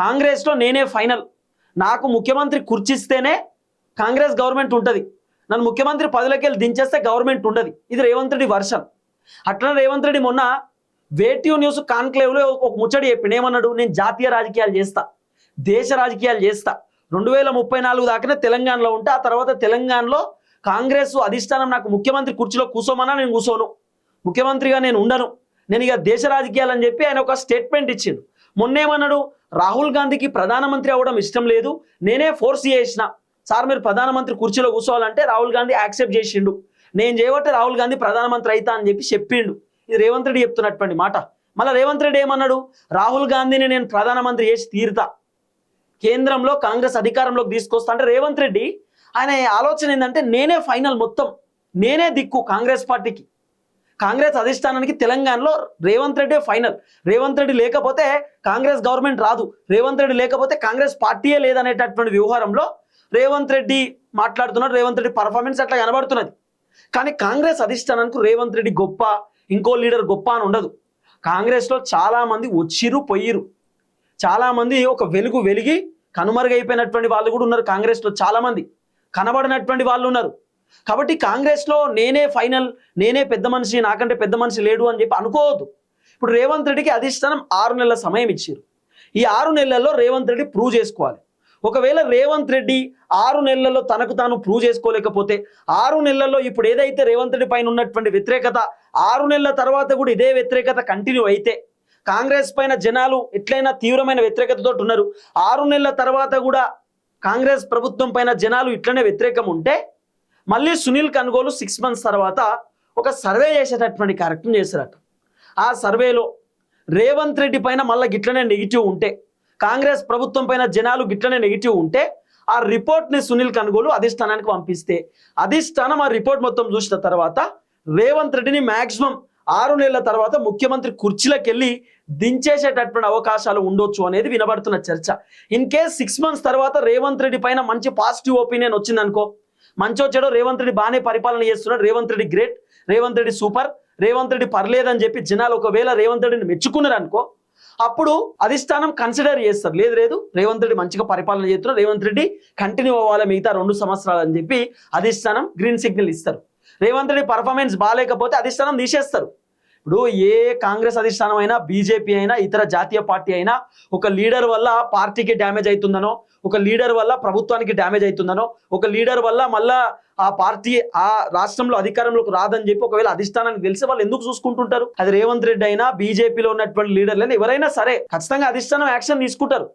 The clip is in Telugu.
కాంగ్రెస్లో నేనే ఫైనల్, నాకు ముఖ్యమంత్రి కుర్చిస్తేనే కాంగ్రెస్ గవర్నమెంట్ ఉంటుంది, నన్ను ముఖ్యమంత్రి పదవిలోకి వెళ్ళి దించేస్తే గవర్నమెంట్ ఉండదు. ఇది రేవంత్ రెడ్డి వర్షన్. అట్లనే రేవంత్ రెడ్డి మొన్న వేటివ్ న్యూస్ కాన్క్లేవ్లో ఒక ముచ్చడి చెప్పిండు. ఏమన్నాడు? నేను జాతీయ రాజకీయాలు చేస్తా, దేశ రాజకీయాలు చేస్తా, 2034 దాకానే తెలంగాణలో ఉంటే ఆ తర్వాత తెలంగాణలో కాంగ్రెస్ అధిష్టానం నాకు ముఖ్యమంత్రి కుర్చీలో కూర్చోమన్నా నేను కూర్చోను, ముఖ్యమంత్రిగా నేను ఉండను, నేను ఇక దేశ రాజకీయాలు అని చెప్పి ఆయన ఒక స్టేట్మెంట్ ఇచ్చిండు. మొన్నేమన్నాడు? రాహుల్ గాంధీకి ప్రధానమంత్రి అవ్వడం ఇష్టం లేదు, నేనే ఫోర్స్ చేసిన, సార్ మీరు ప్రధానమంత్రి కుర్చీలో కూర్చోవాలంటే రాహుల్ గాంధీ యాక్సెప్ట్ చేసిండు, నేను చేయబట్టే రాహుల్ గాంధీ ప్రధానమంత్రి అవుతా అని చెప్పి చెప్పిండు. ఇది రేవంత్ రెడ్డి చెప్తున్నటువంటి మాట. మళ్ళీ రేవంత్ రెడ్డి ఏమన్నాడు? రాహుల్ గాంధీని నేను ప్రధానమంత్రి చేసి తీరుతా, కేంద్రంలో కాంగ్రెస్ అధికారంలోకి తీసుకొస్తా. అంటే రేవంత్ రెడ్డి ఆయన ఆలోచన ఏంటంటే నేనే ఫైనల్, మొత్తం నేనే దిక్కు కాంగ్రెస్ పార్టీకి, కాంగ్రెస్ అధిష్టానానికి తెలంగాణలో రేవంత్ రెడ్డి ఫైనల్. రేవంత్ రెడ్డి లేకపోతే కాంగ్రెస్ గవర్నమెంట్ రాదు, రేవంత్ రెడ్డి లేకపోతే కాంగ్రెస్ పార్టీయే లేదనేటటువంటి వ్యవహారంలో రేవంత్ రెడ్డి మాట్లాడుతున్నాడు. రేవంత్ రెడ్డి పర్ఫార్మెన్స్ అట్లా కనబడుతున్నది. కానీ కాంగ్రెస్ అధిష్టానానికి రేవంత్ రెడ్డి గొప్ప, ఇంకో లీడర్ గొప్ప అని ఉండదు. కాంగ్రెస్లో చాలామంది వచ్చిరు పోయిరు, చాలామంది ఒక వెలుగు వెలిగి కనుమరుగైపోయినటువంటి వాళ్ళు కూడా ఉన్నారు. కాంగ్రెస్లో చాలామంది కనబడినటువంటి వాళ్ళు ఉన్నారు. కాబట్టి కాంగ్రెస్లో నేనే ఫైనల్, నేనే పెద్ద మనిషి, నాకంటే పెద్ద మనిషి లేడు అని చెప్పి అనుకోవద్దు. ఇప్పుడు రేవంత్ రెడ్డికి అధిష్టానం 6 నెలల సమయం ఇచ్చారు. ఈ 6 నెలల్లో రేవంత్ రెడ్డి ప్రూవ్ చేసుకోవాలి. ఒకవేళ రేవంత్ రెడ్డి 6 నెలల్లో తనకు తాను ప్రూవ్ చేసుకోలేకపోతే, 6 నెలల్లో ఇప్పుడు ఏదైతే రేవంత్ రెడ్డి పైన ఉన్నటువంటి వ్యతిరేకత 6 నెలల తర్వాత కూడా ఇదే వ్యతిరేకత కంటిన్యూ అయితే, కాంగ్రెస్ పైన జనాలు ఎట్లయినా తీవ్రమైన వ్యతిరేకతతో ఉన్నారు, 6 నెలల తర్వాత కూడా కాంగ్రెస్ ప్రభుత్వం పైన జనాలు ఇట్లనే వ్యతిరేకం ఉంటే, మళ్ళీ సునీల్ కనుగోలు 6 మంత్స్ తర్వాత ఒక సర్వే చేసేటటువంటి కార్యక్రమం చేశారట. ఆ సర్వేలో రేవంత్ రెడ్డి పైన మళ్ళీ గిట్లనే నెగిటివ్ ఉంటే, కాంగ్రెస్ ప్రభుత్వం పైన జనాలు గిట్లనే నెగిటివ్ ఉంటే, ఆ రిపోర్ట్ని సునీల్ కనుగోలు అధిష్టానానికి పంపిస్తే, అధిష్టానం ఆ రిపోర్ట్ మొత్తం చూసిన తర్వాత రేవంత్ రెడ్డిని మ్యాక్సిమం 6 నెలల తర్వాత ముఖ్యమంత్రి కుర్చీలోకి వెళ్ళి దించేసేటటువంటి అవకాశాలు ఉండొచ్చు అనేది వినబడుతున్న చర్చ. ఇన్ కేస్ 6 మంత్స్ తర్వాత రేవంత్ రెడ్డి పైన మంచి పాజిటివ్ ఒపీనియన్ వచ్చిందనుకో, మంచో చెడో రేవంత్ రెడ్డి బాగానే పరిపాలన చేస్తున్నాడు, రేవంత్ రెడ్డి గ్రేట్, రేవంత్ రెడ్డి సూపర్, రేవంత్ రెడ్డి పర్లేదని చెప్పి జనాలు ఒకవేళ రేవంత్ రెడ్డిని మెచ్చుకున్నారు అనుకో, అప్పుడు అధిష్టానం కన్సిడర్ చేస్తారు. లేదు లేదు రేవంత్ రెడ్డి మంచిగా పరిపాలన చేస్తున్నారు, రేవంత్ రెడ్డి కంటిన్యూ అవ్వాలి మిగతా 2 సంవత్సరాలు అని చెప్పి అధిష్టానం గ్రీన్ సిగ్నల్ ఇస్తారు. రేవంత్ రెడ్డి పర్ఫార్మెన్స్ బాగాలేకపోతే అధిష్టానం తీసేస్తారు. ఇప్పుడు ఏ కాంగ్రెస్ అధిష్టానం అయినా, బీజేపీ అయినా, ఇతర జాతీయ పార్టీ అయినా ఒక లీడర్ వల్ల పార్టీకి డ్యామేజ్ అవుతుందనో, ఒక లీడర్ వల్ల ప్రభుత్వానికి డ్యామేజ్ అవుతుందనో, ఒక లీడర్ వల్ల మళ్ళా ఆ పార్టీ ఆ రాష్ట్రంలో అధికారంలోకి రాదని చెప్పి ఒకవేళ అధిష్టానానికి తెలిసి వాళ్ళు ఎందుకు చూసుకుంటుంటారు? అది రేవంత్ రెడ్డి అయినా, బీజేపీలో ఉన్నటువంటి లీడర్లైనా, ఎవరైనా సరే ఖచ్చితంగా అధిష్టానం యాక్షన్ తీసుకుంటారు.